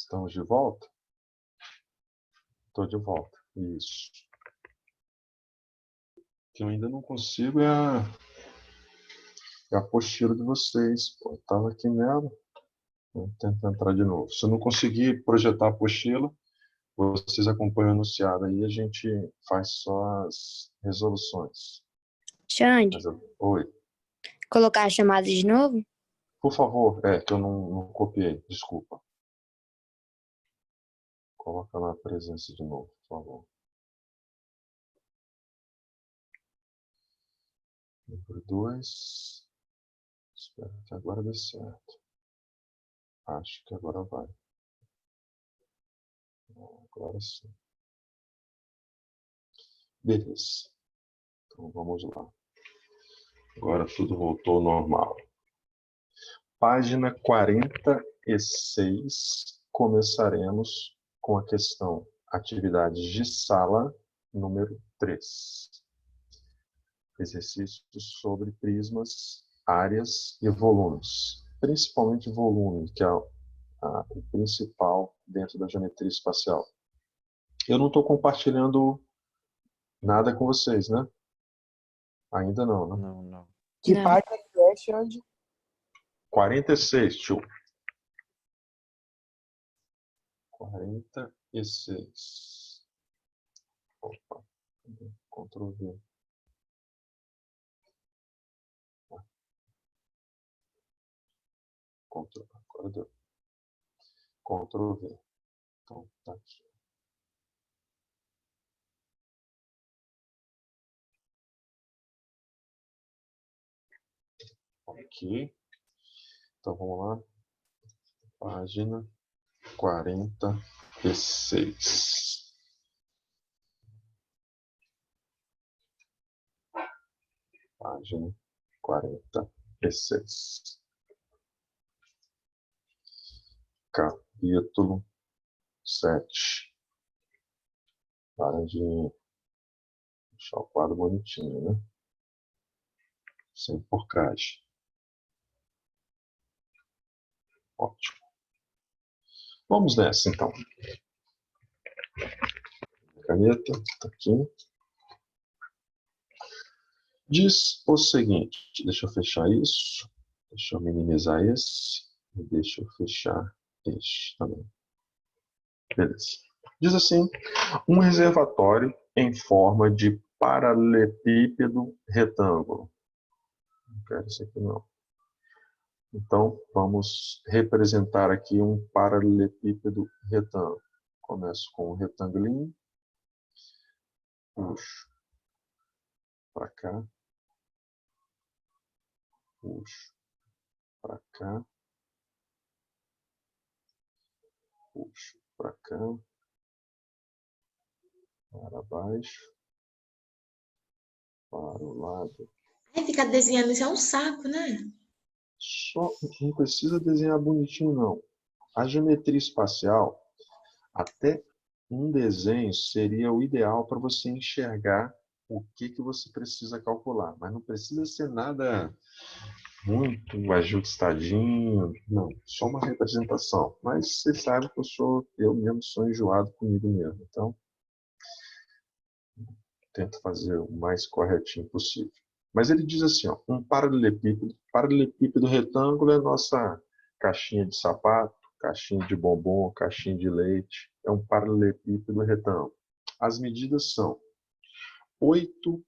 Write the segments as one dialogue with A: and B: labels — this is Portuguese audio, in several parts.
A: Estamos de volta? Estou de volta. Isso. O que eu ainda não consigo é a apostila de vocês. Eu estava aqui nela. Vou tentar entrar de novo. Se eu não conseguir projetar a apostila, vocês acompanham o anunciado aí, a gente faz só as resoluções.
B: Xande,
A: Oi.
B: colocar a chamada de novo?
A: Por favor, que eu não copiei, desculpa. Coloca lá a presença de novo, por favor. Número 2. Espero que agora dê certo. Acho que agora vai. Agora sim. Beleza. Então vamos lá. Agora tudo voltou ao normal. Página 46. Começaremos com a questão atividades de sala, número 3. Exercícios sobre prismas, áreas e volumes. Principalmente volume, que é o principal dentro da geometria espacial. Eu não estou compartilhando nada com vocês, né? Ainda não, né?
C: Não.
D: Que
B: Não.
D: página que é, Xande?
A: 46, tio. 46. Opa. Ctrl V. Agora deu. Ctrl V. Então, tá aqui. Ok. Então, vamos lá. Página 46. Página 46. Capítulo 7. Para de deixar o quadro bonitinho, né? Sem porcagem. Ótimo. Vamos nessa, então. Caneta, tá aqui. Diz o seguinte, deixa eu fechar isso, deixa eu minimizar esse, e deixa eu fechar este também. Beleza. Diz assim, um reservatório em forma de paralelepípedo retângulo. Não quero isso aqui não. Então, vamos representar aqui um paralelepípedo retângulo. Começo com um retangulinho, puxo para cá, puxo para cá, puxo para cá, para baixo, para o lado.
E: Ai, ficar desenhando isso é um saco, né?
A: Só não precisa desenhar bonitinho, não. A geometria espacial, até um desenho seria o ideal para você enxergar o que você precisa calcular. Mas não precisa ser nada muito ajustadinho, não. Só uma representação. Mas você sabe que eu mesmo sou enjoado comigo mesmo. Então, tento fazer o mais corretinho possível. Mas ele diz assim, ó, um paralelepípedo retângulo é a nossa caixinha de sapato, caixinha de bombom, caixinha de leite. É um paralelepípedo retângulo. As medidas são 8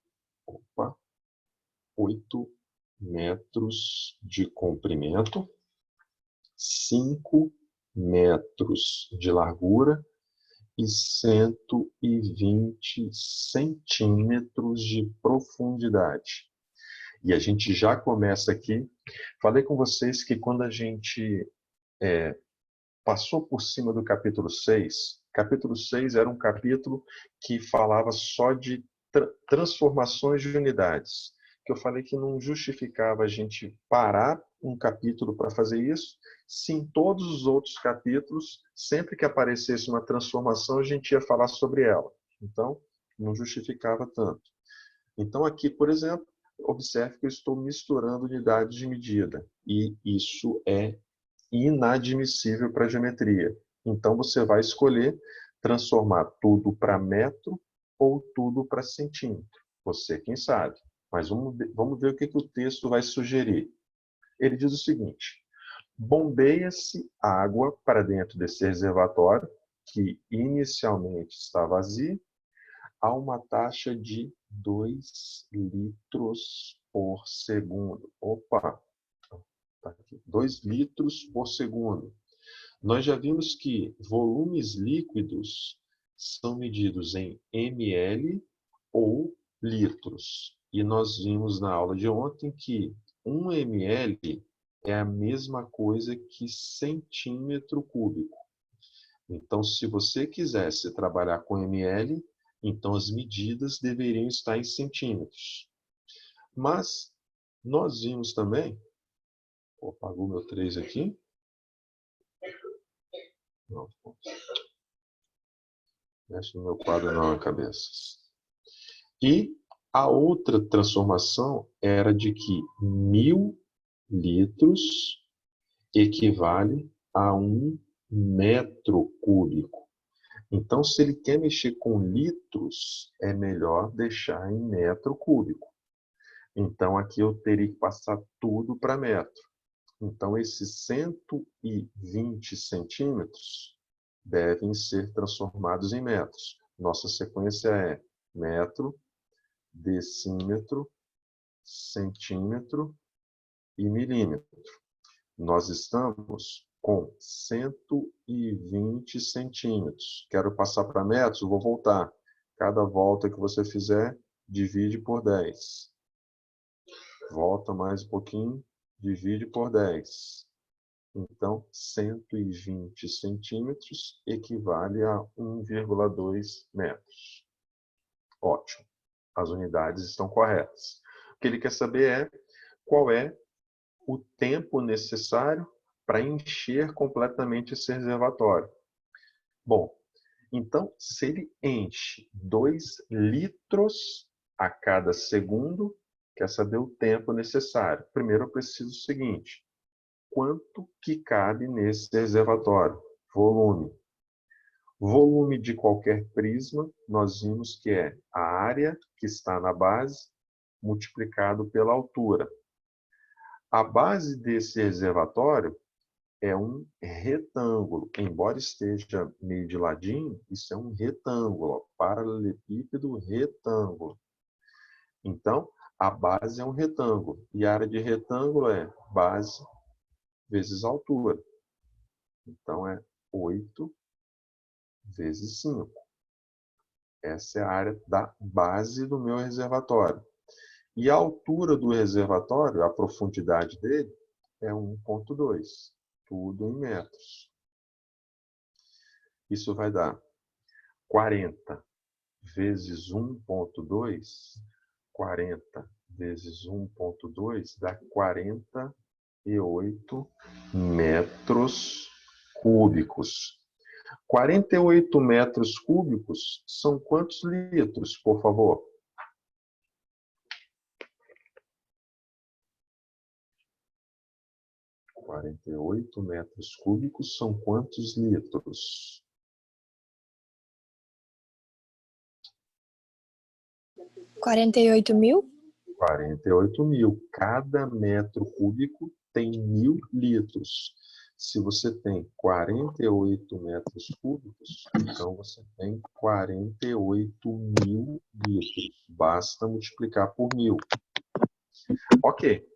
A: metros de comprimento, 5 metros de largura e 120 centímetros de profundidade. E a gente já começa aqui. Falei com vocês que quando a gente passou por cima do capítulo 6 era um capítulo que falava só de transformações de unidades. Que eu falei que não justificava a gente parar um capítulo para fazer isso, se em todos os outros capítulos, sempre que aparecesse uma transformação, a gente ia falar sobre ela. Então, não justificava tanto. Então, aqui, por exemplo, observe que eu estou misturando unidades de medida. E isso é inadmissível para a geometria. Então, você vai escolher transformar tudo para metro ou tudo para centímetro. Você quem sabe. Mas vamos ver o que o texto vai sugerir. Ele diz o seguinte: bombeia-se água para dentro desse reservatório, que inicialmente está vazio, a uma taxa de 2 litros por segundo. Opa! Tá aqui. 2 litros por segundo. Nós já vimos que volumes líquidos são medidos em ml ou litros. E nós vimos na aula de ontem que 1 ml é a mesma coisa que centímetro cúbico. Então, se você quisesse trabalhar com ml, então as medidas deveriam estar em centímetros. Mas nós vimos também... Apagou meu 3 aqui. Não, mexe no meu quadro não, cabeças. E a outra transformação era de que 1000 litros equivale a 1 metro cúbico. Então, se ele quer mexer com litros, é melhor deixar em metro cúbico. Então, aqui eu teria que passar tudo para metro. Então, esses 120 centímetros devem ser transformados em metros. Nossa sequência é metro, decímetro, centímetro e milímetro. Nós estamos com 120 centímetros. Quero passar para metros, vou voltar. Cada volta que você fizer, divide por 10. Volta mais um pouquinho, divide por 10. Então, 120 centímetros equivale a 1,2 metros. Ótimo. As unidades estão corretas. O que ele quer saber é qual é o tempo necessário para encher completamente esse reservatório. Bom, então, se ele enche 2 litros a cada segundo, quer saber o tempo necessário. Primeiro eu preciso do seguinte: quanto que cabe nesse reservatório? Volume. Volume de qualquer prisma, nós vimos que é a área que está na base multiplicado pela altura. A base desse reservatório é um retângulo. Embora esteja meio de ladinho, isso é um retângulo, paralelepípedo retângulo. Então, a base é um retângulo. E a área de retângulo é base vezes altura. Então, é 8 vezes 5. Essa é a área da base do meu reservatório. E a altura do reservatório, a profundidade dele, é 1,2. Tudo em metros. Isso vai dar 40 vezes 1,2. 40 vezes 1,2 dá 48 metros cúbicos. 48 metros cúbicos são quantos litros, por favor? – 48 metros cúbicos são quantos litros?
B: 48.000?
A: 48.000. Cada metro cúbico tem 1.000 litros. Se você tem 48 metros cúbicos, então você tem 48.000 litros. Basta multiplicar por 1.000. Ok.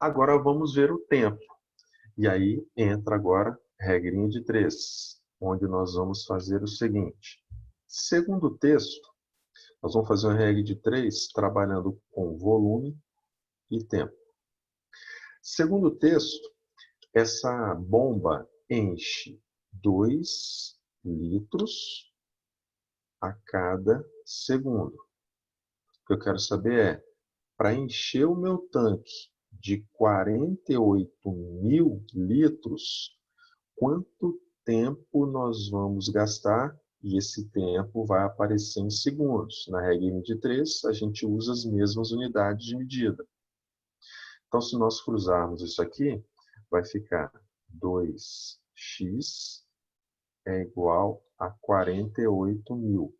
A: Agora vamos ver o tempo. E aí entra agora a regrinha de 3, onde nós vamos fazer o seguinte. Segundo o texto, nós vamos fazer uma regra de 3 trabalhando com volume e tempo. Segundo o texto, essa bomba enche 2 litros a cada segundo. O que eu quero saber é, para encher o meu tanque de 48.000 litros, quanto tempo nós vamos gastar? E esse tempo vai aparecer em segundos. Na regra de 3, a gente usa as mesmas unidades de medida. Então, se nós cruzarmos isso aqui, vai ficar 2x é igual a 48 mil.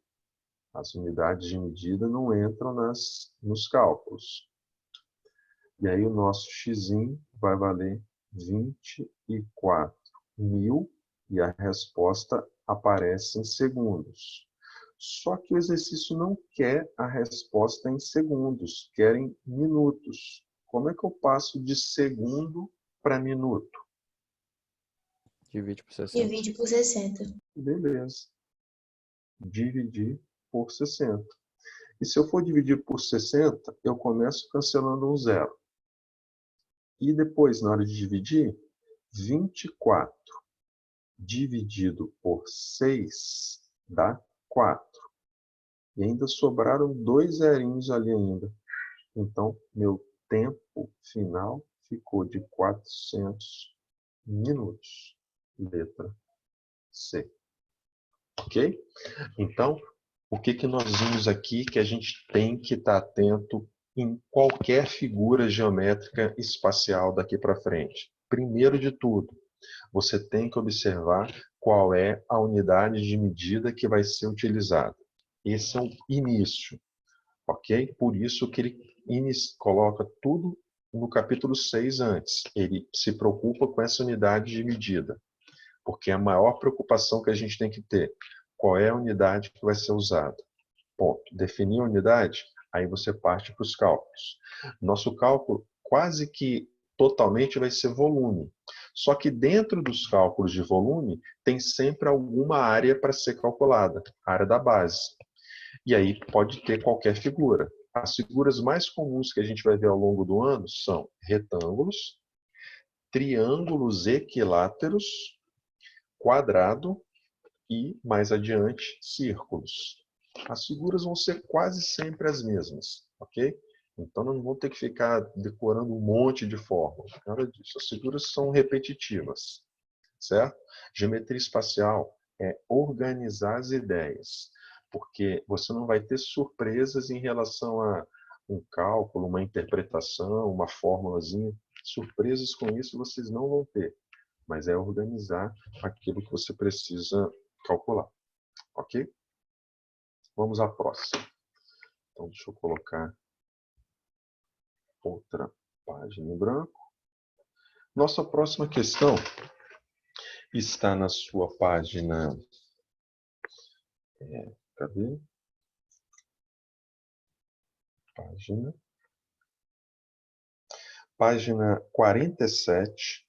A: As unidades de medida não entram nos cálculos. E aí o nosso x vai valer 24 mil e a resposta aparece em segundos. Só que o exercício não quer a resposta em segundos, quer em minutos. Como é que eu passo de segundo para minuto?
C: Divide por 60.
E: Divide por 60.
A: Beleza. Dividir por 60. E se eu for dividir por 60, eu começo cancelando um zero. E depois, na hora de dividir, 24 dividido por 6 dá 4. E ainda sobraram 2 zerinhos ali ainda. Então, meu tempo final ficou de 400 minutos. Letra C. Ok? Então, o que nós vimos aqui que a gente tem que estar atento em qualquer figura geométrica espacial daqui para frente? Primeiro de tudo, você tem que observar qual é a unidade de medida que vai ser utilizada. Esse é o início, ok? Por isso que ele coloca tudo no capítulo 6 antes. Ele se preocupa com essa unidade de medida, porque é a maior preocupação que a gente tem que ter. Qual é a unidade que vai ser usada? Ponto. Definir a unidade, aí você parte para os cálculos. Nosso cálculo quase que totalmente vai ser volume. Só que dentro dos cálculos de volume, tem sempre alguma área para ser calculada, a área da base. E aí pode ter qualquer figura. As figuras mais comuns que a gente vai ver ao longo do ano são retângulos, triângulos equiláteros, quadrado e, mais adiante, círculos. As figuras vão ser quase sempre as mesmas, ok? Então, não vão ter que ficar decorando um monte de fórmulas. Nada disso. As figuras são repetitivas, certo? Geometria espacial é organizar as ideias, porque você não vai ter surpresas em relação a um cálculo, uma interpretação, uma fórmulazinha. Surpresas com isso vocês não vão ter, mas é organizar aquilo que você precisa calcular, ok? Vamos à próxima. Então, deixa eu colocar outra página em branco. Nossa próxima questão está na sua página... cadê? Página 47,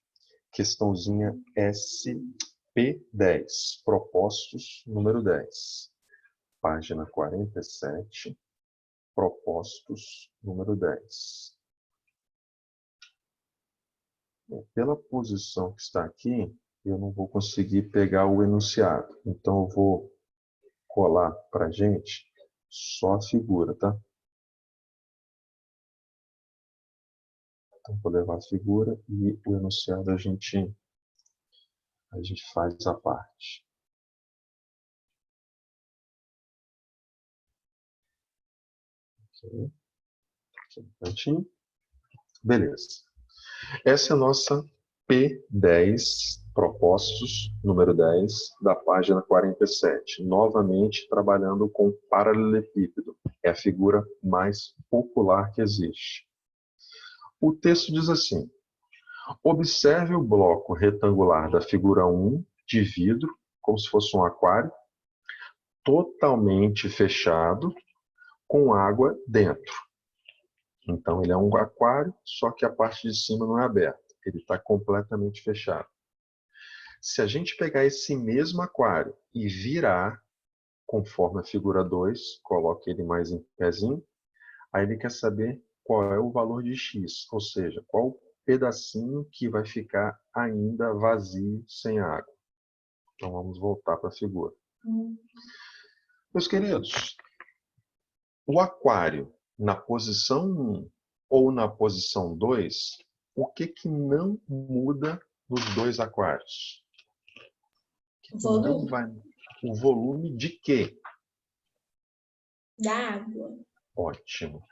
A: questãozinha SP10, propostos número 10. Página 47, propostos número 10. Pela posição que está aqui, eu não vou conseguir pegar o enunciado. Então, eu vou colar para a gente só a figura, tá? Então, vou levar a figura e o enunciado a gente faz a parte. Aqui um cantinho. Beleza. Essa é a nossa P10, propostos, número 10, da página 47. Novamente, trabalhando com paralelepípedo. É a figura mais popular que existe. O texto diz assim: observe o bloco retangular da figura 1, de vidro, como se fosse um aquário, totalmente fechado, com água dentro. Então, ele é um aquário, só que a parte de cima não é aberta. Ele está completamente fechado. Se a gente pegar esse mesmo aquário e virar, conforme a figura 2, coloque ele mais em pezinho, aí ele quer saber qual é o valor de x, ou seja, qual o pedacinho que vai ficar ainda vazio, sem água. Então, vamos voltar para a figura. Meus queridos, o aquário na posição 1 ou na posição 2, o que não muda nos dois aquários?
E: Volume
A: O volume de quê?
E: da água.
A: Ótimo.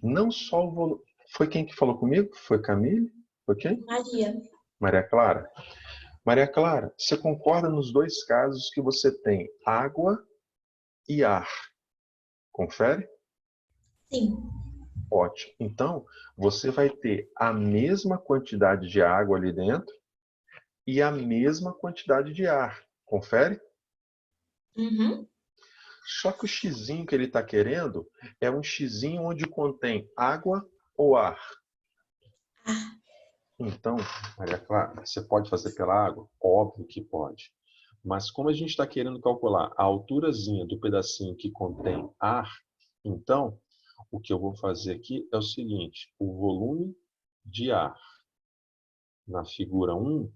A: Não só o volume... Foi quem que falou comigo? Foi Camille? Foi quem?
E: Maria.
A: Maria Clara? Maria Clara, você concorda nos dois casos que você tem água e ar? Confere?
E: Sim.
A: Ótimo. Então, você vai ter a mesma quantidade de água ali dentro e a mesma quantidade de ar. Confere?
E: Uhum.
A: Só que o xizinho que ele está querendo é um xizinho onde contém água ou ar.
E: Ah,
A: Então, Maria Clara, você pode fazer pela água? Óbvio que pode. Mas como a gente está querendo calcular a alturazinha do pedacinho que contém ar, então, o que eu vou fazer aqui é o seguinte, o volume de ar na figura 1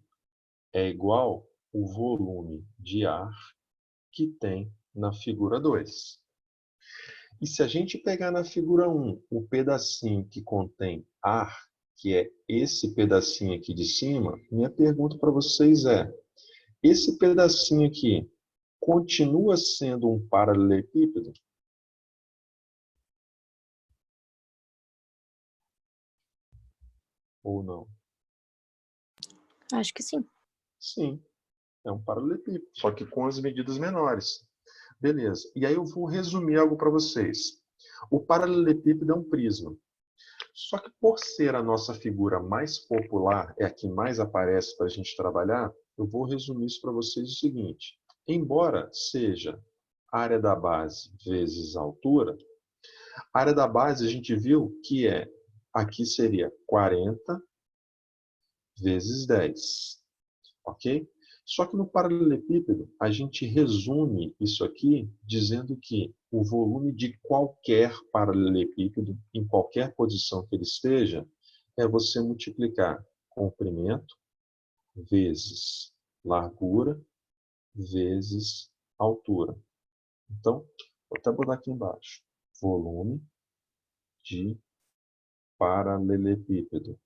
A: é igual ao volume de ar que tem na figura 2. E se a gente pegar na figura 1 o pedacinho que contém ar, que é esse pedacinho aqui de cima, minha pergunta para vocês é, esse pedacinho aqui continua sendo um paralelepípedo? Ou não?
B: Acho que sim.
A: Sim, é um paralelepípedo, só que com as medidas menores. Beleza. E aí eu vou resumir algo para vocês. O paralelepípedo é um prisma. Só que por ser a nossa figura mais popular, é a que mais aparece para a gente trabalhar, eu vou resumir isso para vocês o seguinte. Embora seja área da base vezes a altura, a área da base a gente viu que aqui seria 40 vezes 10. Ok? Só que no paralelepípedo, a gente resume isso aqui dizendo que o volume de qualquer paralelepípedo, em qualquer posição que ele esteja, é você multiplicar comprimento vezes largura vezes altura. Então, vou até botar aqui embaixo. Volume de paralelepípedo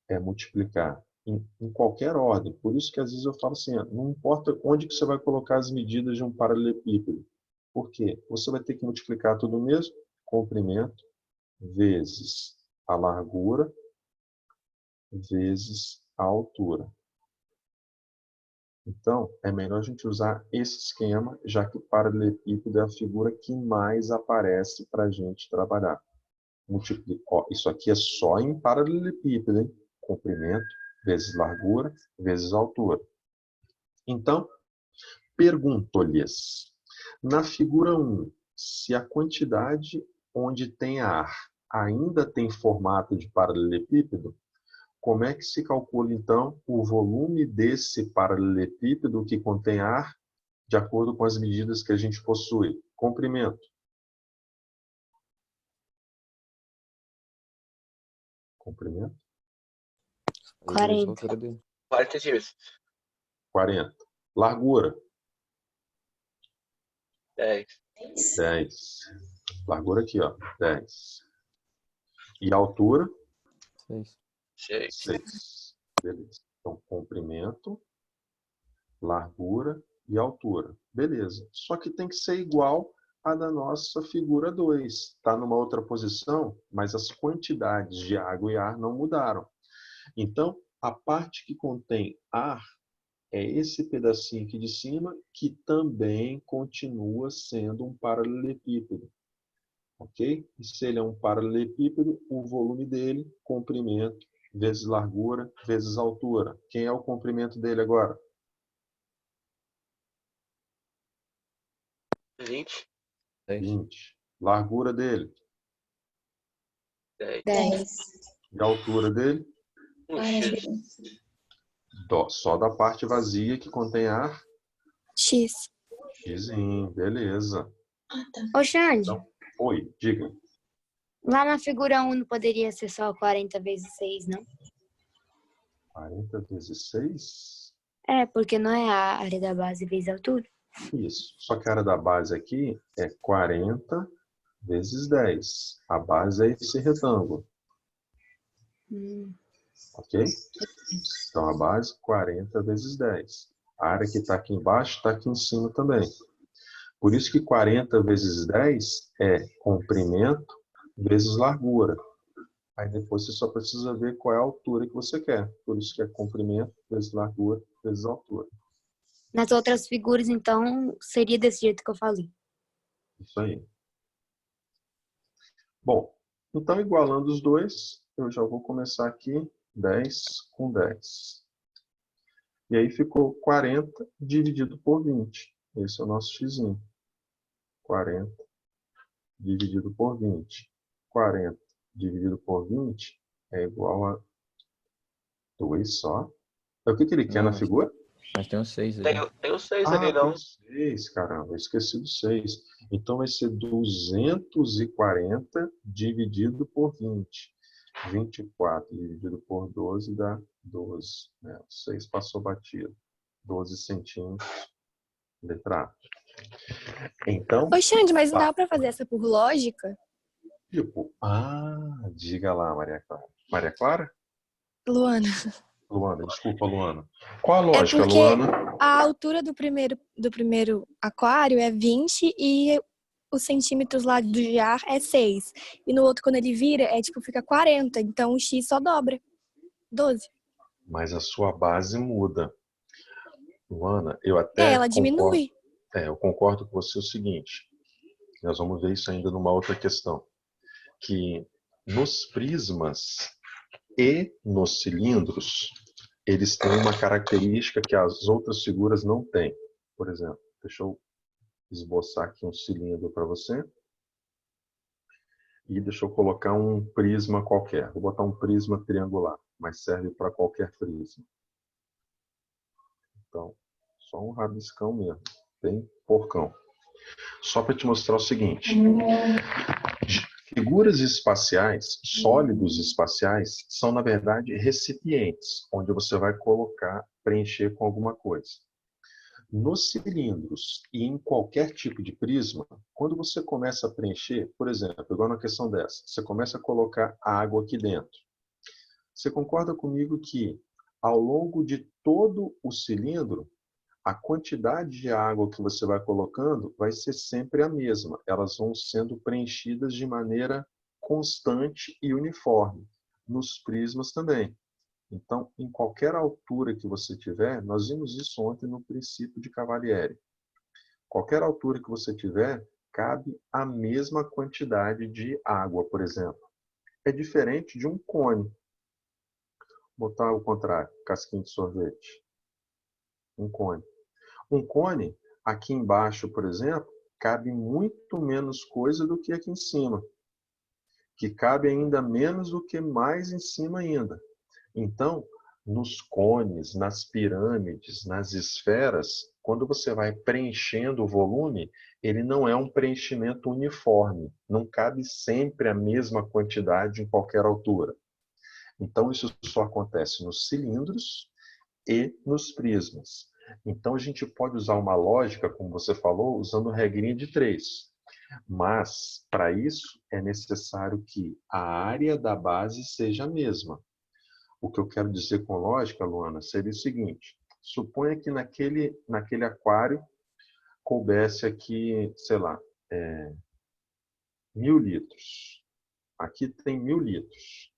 A: é multiplicar em qualquer ordem. Por isso que às vezes eu falo assim, não importa onde que você vai colocar as medidas de um paralelepípedo. Por quê? Você vai ter que multiplicar tudo mesmo, comprimento vezes a largura vezes a altura. Então, é melhor a gente usar esse esquema, já que o paralelepípedo é a figura que mais aparece para a gente trabalhar. Ó, isso aqui é só em paralelepípedo, hein? Comprimento vezes largura vezes altura. Então, pergunto-lhes, na figura 1, se a quantidade onde tem ar ainda tem formato de paralelepípedo, como é que se calcula, então, o volume desse paralelepípedo que contém ar, de acordo com as medidas que a gente possui? Comprimento. Comprimento.
B: 40.
C: A altura dele.
D: 40 centímetros.
A: 40. Largura.
D: 10.
A: 10. Largura aqui, ó. 10. E altura?
C: 6.
D: 6.
A: 6. Beleza. Então, comprimento, largura e altura. Beleza. Só que tem que ser igual à da nossa figura 2. Está numa outra posição, mas as quantidades de água e ar não mudaram. Então, a parte que contém ar é esse pedacinho aqui de cima, que também continua sendo um paralelepípedo. Ok? E se ele é um paralelepípedo, o volume dele, comprimento, vezes largura, vezes altura. Quem é o comprimento dele agora?
D: 20.
C: 10.
A: 20. Largura dele.
D: 10.
B: 10.
A: E a altura dele?
E: 40.
D: X.
A: Só da parte vazia que contém ar.
B: X.
A: Xzinho, beleza.
E: Ah, tá.
B: Ô, Xande,
A: Então, oi, diga.
B: lá na figura 1 não poderia ser só 40 vezes 6, não?
A: 40 vezes 6?
B: É, porque não é a área da base vezes a altura.
A: Isso. Só que a área da base aqui é 40 vezes 10. A base é esse retângulo. Ok? Então, a base, 40 vezes 10. A área que está aqui embaixo está aqui em cima também. Por isso que 40 vezes 10 é comprimento vezes largura. Aí depois você só precisa ver qual é a altura que você quer. Por isso que é comprimento vezes largura vezes a altura.
B: Nas outras figuras, então, seria desse jeito que eu falei.
A: Isso aí. Bom, então igualando os dois, eu já vou começar aqui 10 com 10. E aí ficou 40 dividido por 20. Esse é o nosso xzinho. 40 dividido por 20. 40 dividido por 20 é igual a 2 só. É o que ele quer
C: Não,
A: na figura?
C: mas tem um 6 aí.
D: Tem o 6
A: Ah,
D: ali,
A: tem
D: não.
A: 6, caramba, eu esqueci do 6. Então vai ser 240 dividido por 20. 24 dividido por 12 dá 12. Né? O 6 passou batido. 12 centímetros. Letra A. Então,
F: Ô, Xande, mas não
A: tá.
F: dá pra fazer essa por lógica?
A: Tipo, diga lá, Maria Clara. Maria Clara?
F: Luana.
A: Luana, desculpa, Luana. Qual a
F: É
A: lógica,
F: porque
A: Luana?
F: a altura do primeiro aquário é 20 e os centímetros lá do jar é 6. E no outro, quando ele vira, tipo, fica 40. Então o X só dobra. 12.
A: Mas a sua base muda. Luana, eu
F: É,
A: até
F: ela
A: concordo.
F: diminui.
A: Eu concordo com você o seguinte. Nós vamos ver isso ainda numa outra questão. Que nos prismas e nos cilindros, eles têm uma característica que as outras figuras não têm. Por exemplo, deixa eu esboçar aqui um cilindro para você. E deixa eu colocar um prisma qualquer. Vou botar um prisma triangular, mas serve para qualquer prisma. Então, só um rabiscão mesmo, bem porcão. Só para te mostrar o seguinte. Figuras espaciais, sólidos espaciais, são, na verdade, recipientes, onde você vai colocar, preencher com alguma coisa. Nos cilindros e em qualquer tipo de prisma, quando você começa a preencher, por exemplo, igual na questão dessa, você começa a colocar água aqui dentro. Você concorda comigo que, ao longo de todo o cilindro, a quantidade de água que você vai colocando vai ser sempre a mesma. Elas vão sendo preenchidas de maneira constante e uniforme. Nos prismas também. Então, em qualquer altura que você tiver, nós vimos isso ontem no princípio de Cavalieri. Qualquer altura que você tiver, cabe a mesma quantidade de água, por exemplo. É diferente de um cone. Vou botar o contrário, casquinha de sorvete. Um cone. Um cone, aqui embaixo, por exemplo, cabe muito menos coisa do que aqui em cima. Que cabe ainda menos do que mais em cima ainda. Então, nos cones, nas pirâmides, nas esferas, quando você vai preenchendo o volume, ele não é um preenchimento uniforme. Não cabe sempre a mesma quantidade em qualquer altura. Então, isso só acontece nos cilindros e nos prismas. Então, a gente pode usar uma lógica, como você falou, usando regrinha de 3. Mas, para isso, é necessário que a área da base seja a mesma. O que eu quero dizer com lógica, Luana, seria o seguinte. Suponha que naquele aquário coubesse aqui, sei lá, 1.000 litros. Aqui tem 1.000 litros.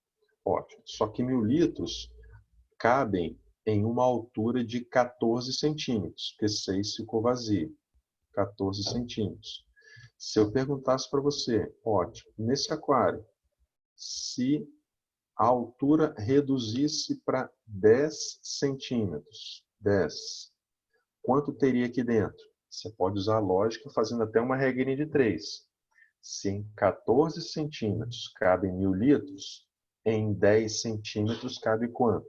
A: Ótimo. Só que 1.000 litros cabem em uma altura de 14 centímetros, porque 6 ficou vazio. 14 centímetros. Se eu perguntasse para você, ótimo, nesse aquário, se a altura reduzisse para 10 centímetros, 10, quanto teria aqui dentro? Você pode usar a lógica fazendo até uma regrinha de 3. Se em 14 centímetros cabem 1.000 litros, em 10 centímetros cabe quanto?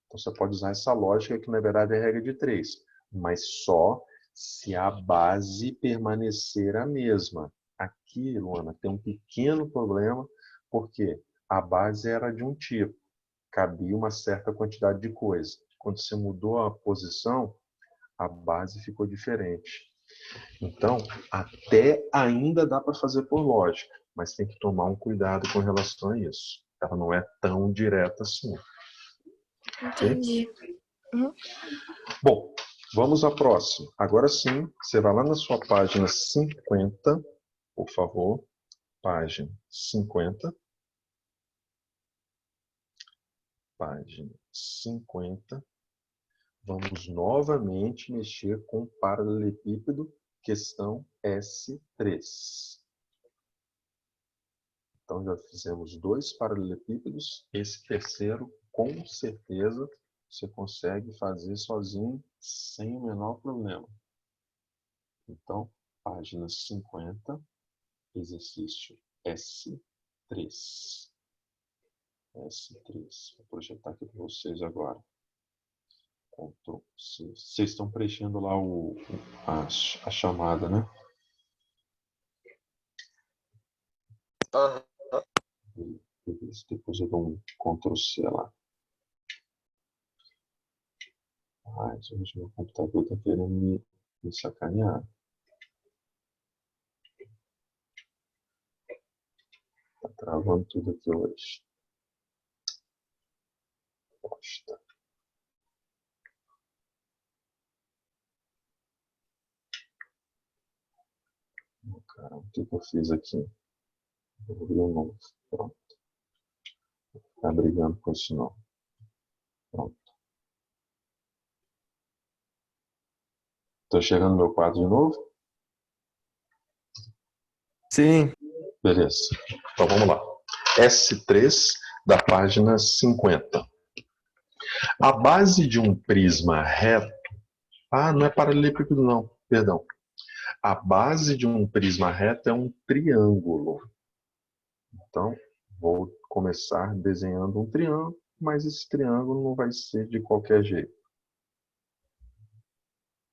A: Então, você pode usar essa lógica que, na verdade, é a regra de 3, mas só se a base permanecer a mesma. Aqui, Luana, tem um pequeno problema, porque a base era de um tipo, cabia uma certa quantidade de coisa. Quando você mudou a posição, a base ficou diferente. Então, até ainda dá para fazer por lógica, mas tem que tomar um cuidado com relação a isso. Ela não é tão direta assim.
F: Entendi.
A: Bom, vamos à próxima. Agora sim, você vai lá na sua página 50, por favor. Página 50. Página 50. Vamos novamente mexer com o paralelepípedo, questão S3. Então, já fizemos 2 paralelepípedos. Esse terceiro, com certeza, você consegue fazer sozinho, sem o menor problema. Então, página 50, exercício S3. S3. Vou projetar aqui para vocês agora. Ctrl C. Vocês estão preenchendo lá a chamada, né?
D: Aham.
A: Beleza. Depois eu dou um Ctrl C lá. Hoje meu computador está querendo me sacanear. Está travando tudo aqui hoje. Posta. Caramba, o que eu fiz aqui? Vou abrir um novo. Pronto. Vou ficar brigando com isso não. Pronto. Estou chegando no meu quadro de novo?
C: Sim.
A: Beleza. Então vamos lá. S3 da página 50. A base de um prisma reto... não é paralelepípedo não, perdão. A base de um prisma reto é um triângulo. Então, vou começar desenhando um triângulo, mas esse triângulo não vai ser de qualquer jeito.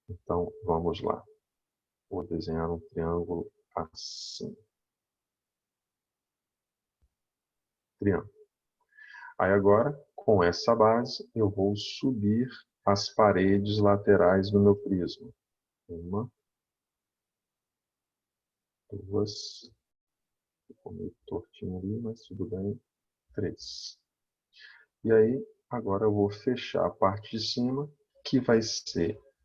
A: Então, vamos lá. Vou desenhar um triângulo assim. Triângulo. Aí agora, com essa base, eu vou subir as paredes laterais do meu prisma. 1, 2, ficou meio tortinho ali, mas tudo bem. 3. E aí, agora eu vou fechar a parte de cima, que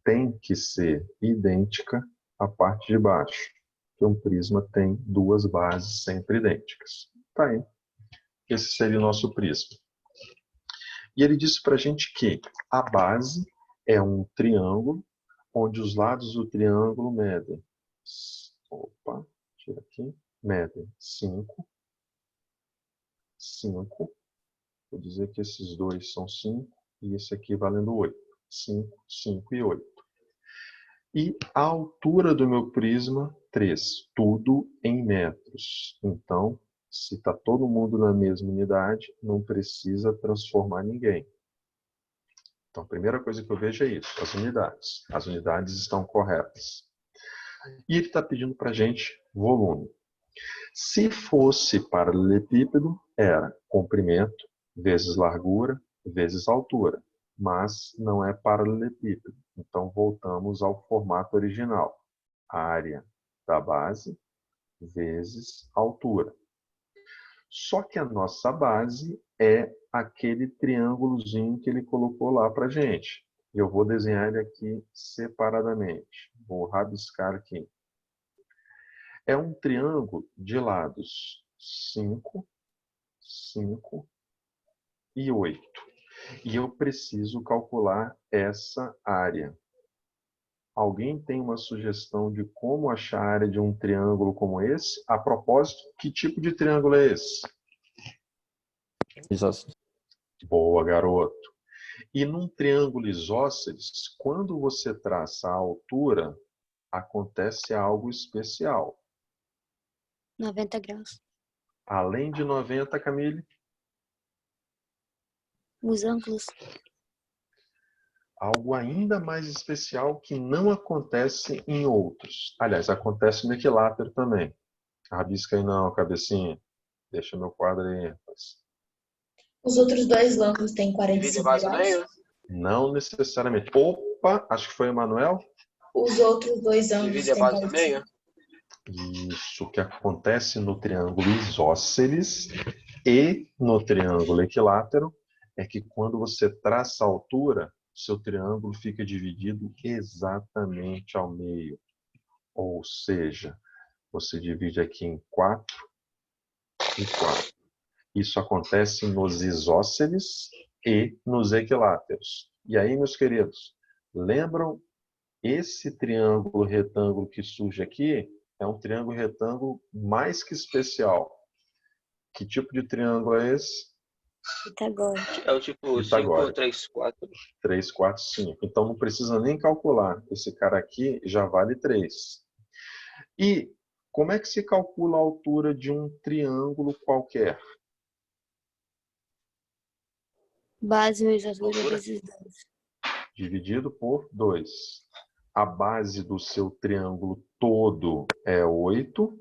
A: tem que ser idêntica à parte de baixo. Porque um prisma tem 2 bases sempre idênticas. Tá aí. Esse seria o nosso prisma. E ele disse para a gente que a base é um triângulo, onde os lados do triângulo medem. Opa, tira aqui. Medem 5. 5. Vou dizer que esses dois são 5 e esse aqui valendo 8. 5, 5 e 8. E a altura do meu prisma, 3. Tudo em metros. Então, se está todo mundo na mesma unidade, não precisa transformar ninguém. Então, a primeira coisa que eu vejo é isso, as unidades. As unidades estão corretas. E ele está pedindo para a gente volume. Se fosse paralelepípedo, era comprimento vezes largura vezes altura. Mas não é paralelepípedo. Então, voltamos ao formato original. Área da base vezes altura. Só que a nossa base é aquele triângulozinho que ele colocou lá para a gente. Eu vou desenhar ele aqui separadamente. Vou rabiscar aqui. É um triângulo de lados 5, 5 e 8. E eu preciso calcular essa área. Alguém tem uma sugestão de como achar a área de um triângulo como esse? A propósito, que tipo de triângulo é esse?
C: Isósceles.
A: Boa, garoto. E num triângulo isósceles, quando você traça a altura, acontece algo especial.
B: 90 graus.
A: Além de 90, Camille,
B: Os ângulos.
A: algo ainda mais especial que não acontece em outros. Aliás, acontece no equilátero também. Rabisca aí não, cabecinha. Deixa meu quadro aí, rapaz.
E: Os outros dois ângulos têm
D: Divide a
E: 45
D: base ao
E: graus.
D: meio.
A: Não necessariamente. Opa, acho que foi o Emanuel.
E: Os outros dois ângulos
D: Divide a
E: têm
D: base ao
E: 45.
D: meio.
A: Isso que acontece no triângulo isósceles e no triângulo equilátero é que quando você traça a altura, seu triângulo fica dividido exatamente ao meio. Ou seja, você divide aqui em 4 e 4. Isso acontece nos isósceles e nos equiláteros. E aí, meus queridos, Lembram? Esse triângulo retângulo que surge aqui é um triângulo retângulo mais que especial. Que tipo de triângulo é esse?
B: Pitagórico.
D: É o tipo
A: Pitagórico.
D: 5, 3, 4.
A: 3, 4, 5. Então não precisa nem calcular. Esse cara aqui já vale 3. E como é que se calcula a altura de um triângulo qualquer?
B: Base vezes altura
D: Altura?
B: vezes 2.
A: Dividido por 2. A base do seu triângulo todo é 8.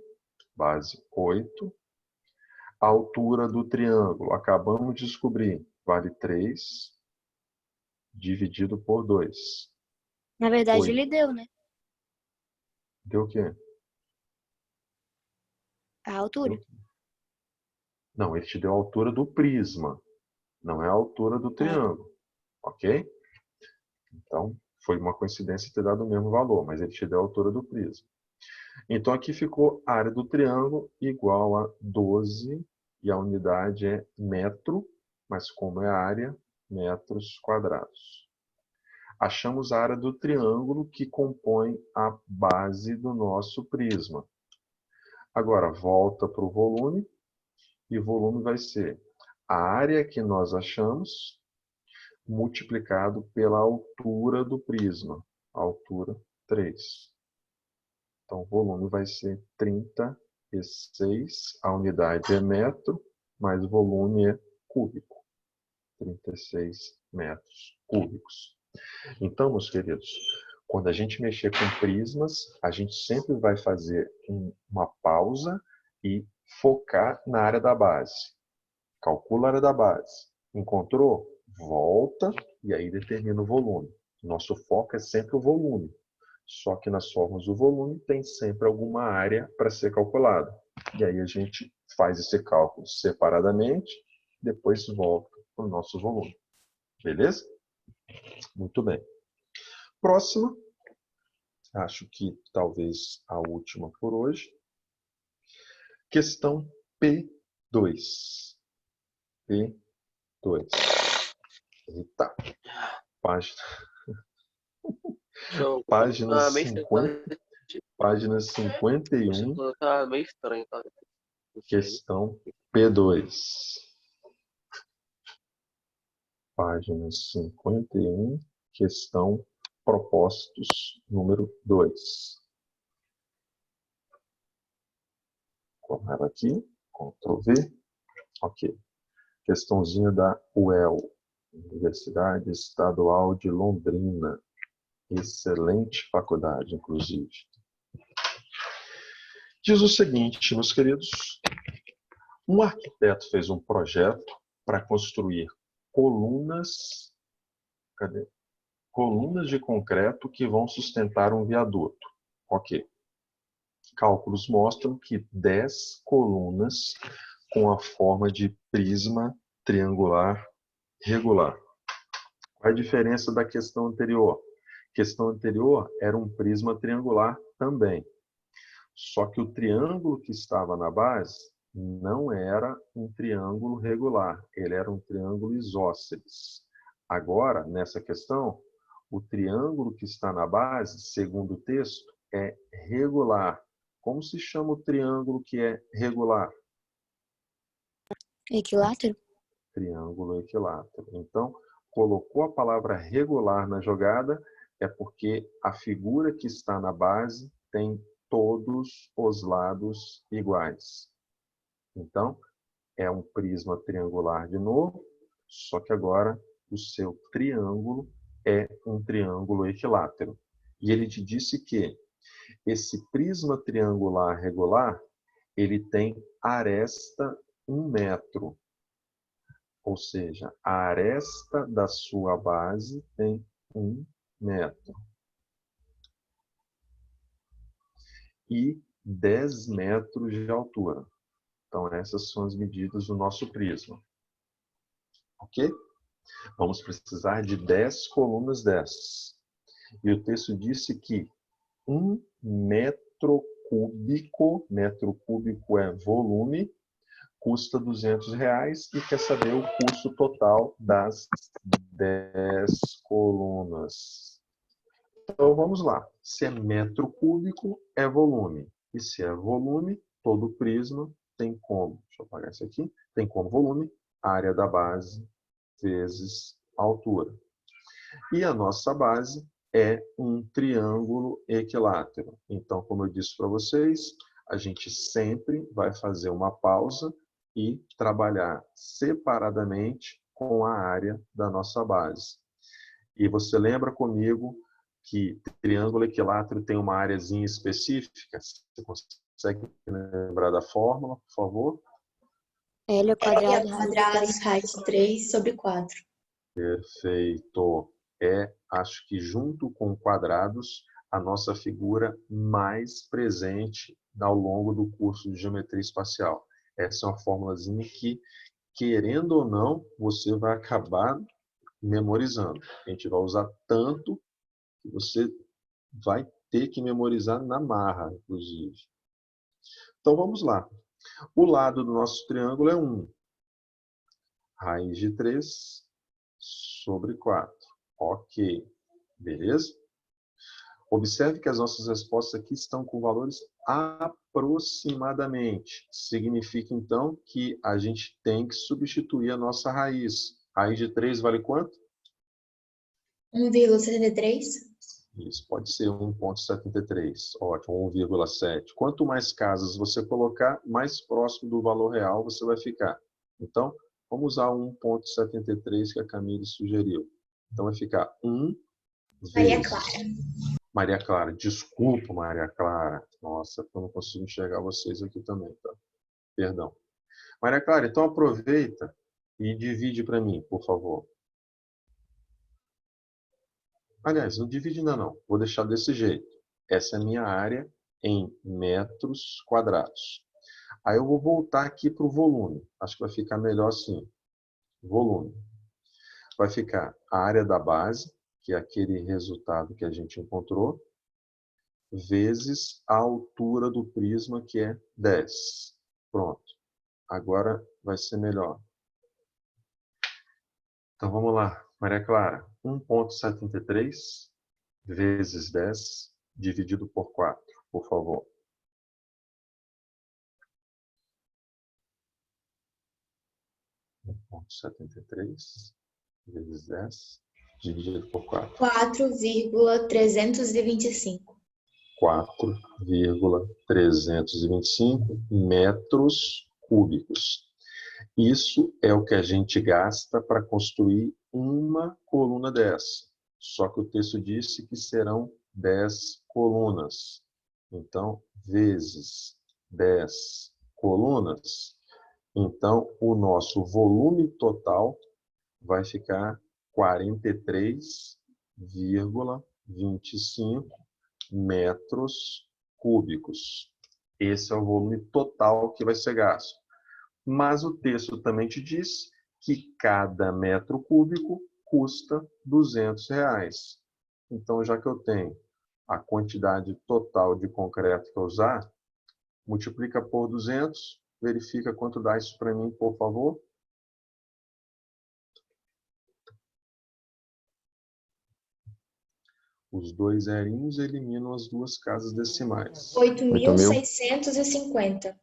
A: Base 8. A altura do triângulo, acabamos de descobrir, vale 3. Dividido por 2.
B: Na verdade,
A: 8.
B: ele deu, né?
A: Deu o quê?
B: A altura.
A: Não, ele te deu a altura do prisma. Não é a altura do triângulo. Ok? Então, foi uma coincidência ter dado o mesmo valor, mas ele te deu a altura do prisma. Então, aqui ficou a área do triângulo igual a 12, e a unidade é metro, mas como é a área, metros quadrados. Achamos a área do triângulo que compõe a base do nosso prisma. Agora, volta para o volume, e o volume vai ser a área que nós achamos multiplicado pela altura do prisma, a altura 3. Então, o volume vai ser 36, a unidade é metro, mas o volume é cúbico, 36 metros cúbicos. Então, meus queridos, quando a gente mexer com prismas, a gente sempre vai fazer uma pausa e focar na área da base. Calcula a área da base. Encontrou? Volta e aí determina o volume. Nosso foco é sempre o volume. Só que nas formas do volume tem sempre alguma área para ser calculada. E aí a gente faz esse cálculo separadamente, depois volta para o nosso volume. Beleza? Muito bem. Próxima. Acho que talvez a última por hoje. Questão P2. P2. Eita. Página 50, página 51,
D: Tá meio estranho, tá?
A: questão P2. Página 51, questão propósitos número 2. Correr aqui, Ctrl V. Ok. Questãozinha da UEL, Universidade Estadual de Londrina. Excelente faculdade, inclusive. Diz o seguinte, meus queridos. Um arquiteto fez um projeto para construir colunas de concreto que vão sustentar um viaduto. Ok. Cálculos mostram que 10 colunas com a forma de prisma triangular regular. Qual a diferença da questão anterior? A questão anterior era um prisma triangular também. Só que o triângulo que estava na base não era um triângulo regular, ele era um triângulo isósceles. Agora, nessa questão, o triângulo que está na base, segundo o texto, é regular. Como se chama o triângulo que é regular?
B: Equilátero?
A: Triângulo equilátero. Então, colocou a palavra regular na jogada, é porque a figura que está na base tem todos os lados iguais. Então, é um prisma triangular de novo, só que agora o seu triângulo é um triângulo equilátero. E ele te disse que esse prisma triangular regular, ele tem aresta 1 metro. Ou seja, a aresta da sua base tem 1 metro. E 10 metros de altura. Então, essas são as medidas do nosso prisma. Ok? Vamos precisar de 10 colunas dessas. E o texto disse que 1 metro cúbico é volume, custa R$200 e quer saber o custo total das 10 colunas. Então, vamos lá. Se é metro cúbico, é volume. E se é volume, todo prisma tem como, deixa eu apagar isso aqui, tem como volume, área da base vezes a altura. E a nossa base é um triângulo equilátero. Então, como eu disse para vocês, a gente sempre vai fazer uma pausa e trabalhar separadamente com a área da nossa base. E você lembra comigo que triângulo equilátero tem uma áreazinha específica? Você consegue lembrar da fórmula, por favor?
B: L ao
E: L ao
B: quadrado,
E: quadrado, raiz de 3 sobre 4.
A: Perfeito. É, acho que junto com quadrados, a nossa figura mais presente ao longo do curso de Geometria Espacial. Essa é uma formulazinha que, querendo ou não, você vai acabar memorizando. A gente vai usar tanto que você vai ter que memorizar na marra, inclusive. Então, vamos lá. O lado do nosso triângulo é 1. Raiz de 3 sobre 4. Ok. Beleza? Observe que as nossas respostas aqui estão com valores aproximadamente. Significa, então, que a gente tem que substituir a nossa raiz. Raiz de 3 vale quanto?
E: 1,73.
A: Isso, pode ser 1,73. Ótimo, 1,7. Quanto mais casas você colocar, mais próximo do valor real você vai ficar. Então, vamos usar 1,73 que a Camille sugeriu. Então, vai ficar 1
E: Maria
A: vezes...
E: Clara.
A: Maria Clara, desculpa, Maria Clara. Nossa, eu não consigo enxergar vocês aqui também, tá? Perdão. Maria Clara, então aproveita e divide para mim, por favor. Aliás, não divide ainda não. Vou deixar desse jeito. Essa é a minha área em metros quadrados. Aí eu vou voltar aqui para o volume. Acho que vai ficar melhor assim. Volume. Vai ficar a área da base, que é aquele resultado que a gente encontrou, vezes a altura do prisma, que é 10. Pronto. Agora vai ser melhor. Então vamos lá. Maria Clara, 1,73 vezes 10 dividido por 4, por favor. Ponto 73 vezes 10 dividido por 4.
E: 4,325.
A: 4,325 metros cúbicos. Isso é o que a gente gasta para construir uma coluna dessa. Só que o texto disse que serão 10 colunas. Então, vezes 10 colunas, então o nosso volume total vai ficar 43,25 metros cúbicos. Esse é o volume total que vai ser gasto. Mas o texto também te diz que cada metro cúbico custa R$200. Então, já que eu tenho a quantidade total de concreto que eu usar, multiplica por 200, verifica quanto dá isso para mim, por favor. Os dois zerinhos eliminam as duas casas decimais.
E: 8.650.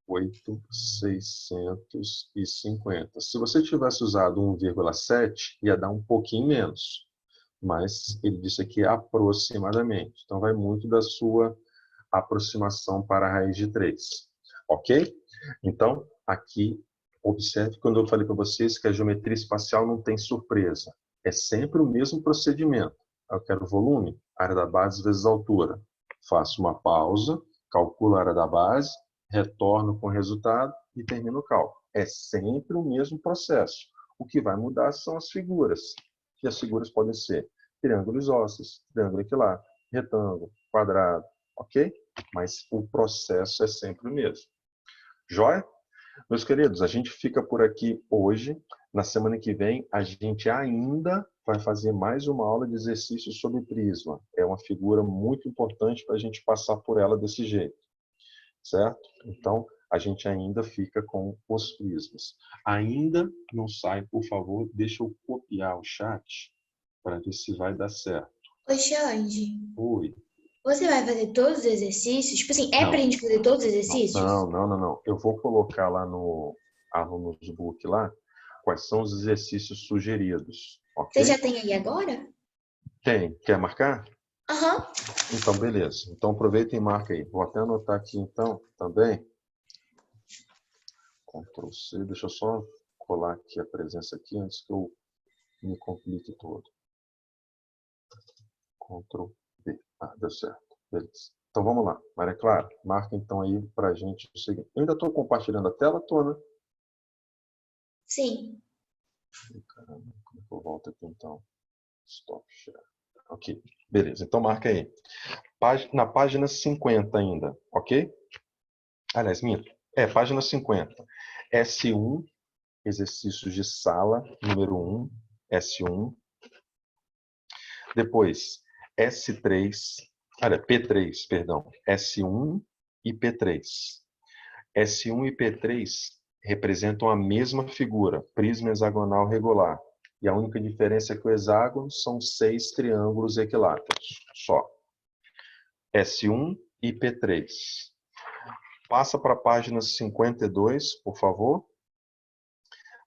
A: 8.650. Se você tivesse usado 1,7, ia dar um pouquinho menos. Mas ele disse aqui aproximadamente. Então, vai muito da sua aproximação para a raiz de 3. Ok? Então, aqui, observe quando eu falei para vocês que a geometria espacial não tem surpresa. É sempre o mesmo procedimento. Eu quero volume, área da base vezes altura. Faço uma pausa, calculo a área da base, retorno com o resultado e termino o cálculo. É sempre o mesmo processo. O que vai mudar são as figuras. E as figuras podem ser triângulo isósceles, triângulo equilátero, retângulo, quadrado, ok? Mas o processo é sempre o mesmo. Joia? Meus queridos, a gente fica por aqui hoje. Na semana que vem, a gente ainda vai fazer mais uma aula de exercícios sobre prisma. É uma figura muito importante para a gente passar por ela desse jeito. Certo? Então, a gente ainda fica com os prismas. Ainda não sai, por favor, deixa eu copiar o chat para ver se vai dar certo.
E: Ô, Xande,
A: Ui.
E: você vai fazer todos os exercícios? Tipo assim, é
A: Não.
E: pra gente fazer todos os exercícios?
A: Não. Eu vou colocar lá no Alunos Book lá quais são os exercícios sugeridos, ok?
E: Você já tem aí agora?
A: Tem. Quer marcar?
E: Aham.
A: Então, beleza. Então, aproveita e marca aí. Vou até anotar aqui, então, também. Ctrl C. Deixa eu só colar aqui a presença aqui antes que eu me complique todo. Ctrl V. Ah, deu certo. Beleza. Então, vamos lá. Maria Clara, marca então aí pra gente o seguinte. Eu ainda estou compartilhando a tela toda.
E: Sim.
A: Caramba, como é que eu volto aqui então? Stop share. Ok, beleza. Então marca aí. Na página 50 ainda, ok? Aliás, minto. Página 50. S1, exercícios de sala, número 1, S1. Depois, P3, perdão. S1 e P3. S1 e P3 representam a mesma figura, prisma hexagonal regular. E a única diferença é que o hexágono são 6 triângulos equiláteros, só. S1 e P3. Passa para a página 52, por favor.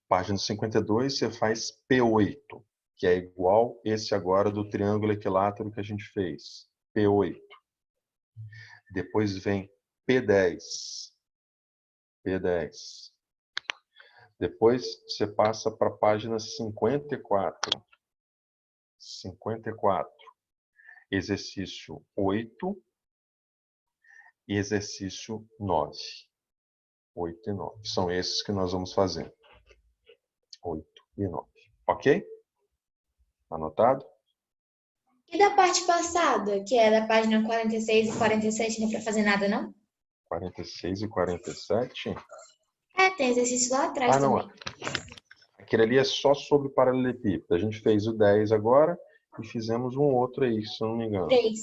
A: Página 52, você faz P8, que é igual esse agora do triângulo equilátero que a gente fez. P8. Depois vem P10. P10. Depois você passa para a página 54. 54. Exercício 8 e exercício 9. 8 e 9. São esses que nós vamos fazer. 8 e 9. Ok? Anotado?
E: E da parte passada, que é da página 46 e 47, não é pra fazer nada, não?
A: 46 e 47.
E: Tem exercício lá atrás
A: Não.
E: também.
A: Aquele ali é só sobre paralelepípedo. A gente fez o 10 agora e fizemos um outro aí, se eu não me engano.
E: 3.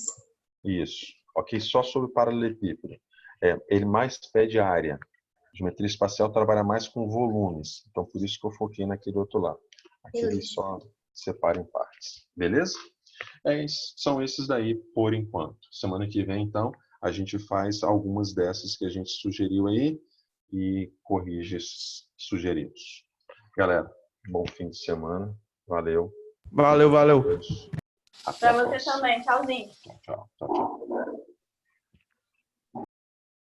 A: Isso. Ok, só sobre paralelepípedo. Ele mais pede área. Geometria espacial trabalha mais com volumes. Então, por isso que eu foquei naquele outro lá. Aquele
E: Beleza.
A: só separa em partes. Beleza? São esses daí por enquanto. Semana que vem, então, a gente faz algumas dessas que a gente sugeriu aí e corrige esses sugeridos. Galera, bom fim de semana. Valeu.
G: Valeu.
A: Até a
H: Pra você
A: próxima.
H: também. Tchauzinho.
A: Tchau.